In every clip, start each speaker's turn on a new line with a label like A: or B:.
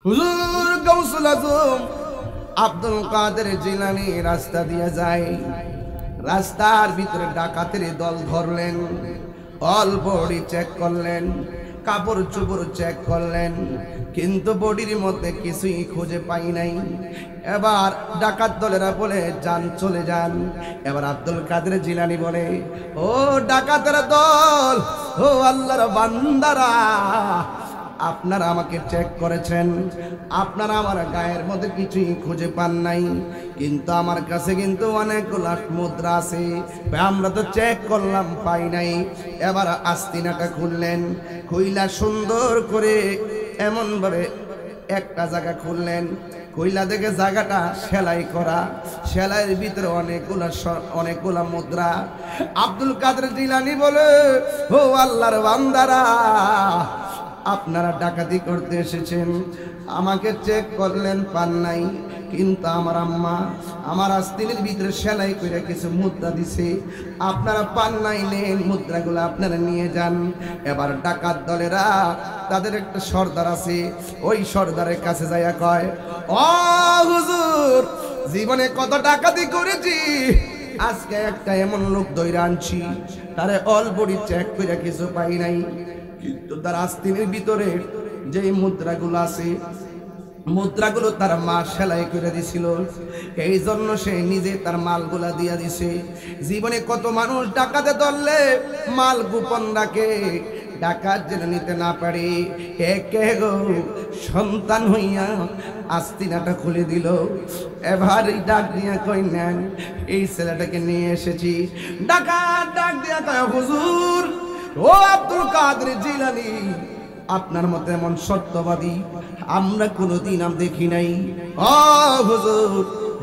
A: হুজুর গাউসুল আজম আব্দুল কাদের জিলানী রাস্তা দিয়ে যায়। রাস্তার ভিতরে ডাকাতের দল ধরলেন, অল বডি চেক করলেন, কাপড় চোপড় চেক করলেন, কিন্তু বডির মধ্যে কিছুই খুঁজে পাই নাই। এবার ডাকাত দলেরা বলে যান, চলে যান। এবার আব্দুল কাদের জিলানী বলে, ও ডাকাতের দল, ও আল্লাহর বান্দারা, আপনারা আমাকে চেক করেছেন, আপনারা আমার গায়ের মধ্যে কিছুই খুঁজে পান নাই, কিন্তু আমার কাছে কিন্তু অনেকগুলো মুদ্রা আছে, আমরা তো চেক করলাম পাই নাই। এবার আস্তিনাটা খুললেন, খুইলা সুন্দর করে এমন ভাবে একটা জায়গা খুললেন, কইলা দেখে জায়গাটা সেলাই করা, সেলাইয়ের ভিতরে অনেকগুলা মুদ্রা। আব্দুল কাদের জিলানী বলে, ও আল্লাহর বান্দারা, আপনারা ডাকাতি করতে এসেছেন, আমাকে চেক করলেন পান নাই, কিন্তু আমার আম্মা আমার আস্তিনের ভিতরে সেলাই করে কিছু মুদ্রা দিছে, আপনারা পান নাই, নেন মুদ্রাগুলো আপনারা নিয়ে যান। এবার ডাকাত দলেরা তাদের একটা সর্দার আছে, ওই সর্দারের কাছে যাইয়া কয়, ও হুজুর, জীবনে কত ডাকাতি করেছি, আজকে একটা এমন লোক ধইরা আনছি, তারে অল বডি চেক করে কিছু পাই নাই, কিন্তু তার আস্তিনের ভিতরে যে মুদ্রাগুলো আছে, মুদ্রাগুলো তার মা সেলাই করে দিছিল, এই জন্য সে নিজে তার মালগুলা দিয়া দিছে। জীবনে কত মানুষ ডাকাতে ধরলে মাল গোপন রাখে, ডাকাত যেন নিতে না পারে, একে গো সন্তান হইয়া আস্তিনাটা খুলে দিল। এবার এই ডাক দিয়া কই, নেন, এই ছেলেটাকে নিয়ে এসেছি। ডাকাত ডাক দিয়া কয়, হুজুর, ও আব্দুল কাদের জিলানী, আপনার মতো এমন সত্যবাদী আমরা কোনোদিন দেখি নাই। ও হুজুর,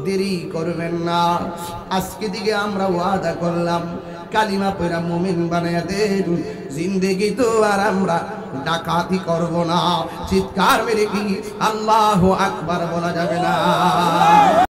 A: দেরি করবেন না, আজকে দিকে আমরা ওয়াদা করলাম কালিমা পড়া মুমিন বানায়া দেন, জিন্দেগি তো আর আমরা ডাকাতি করব না। চিৎকার মেরে কি আল্লাহু আকবার বলা যাবে না?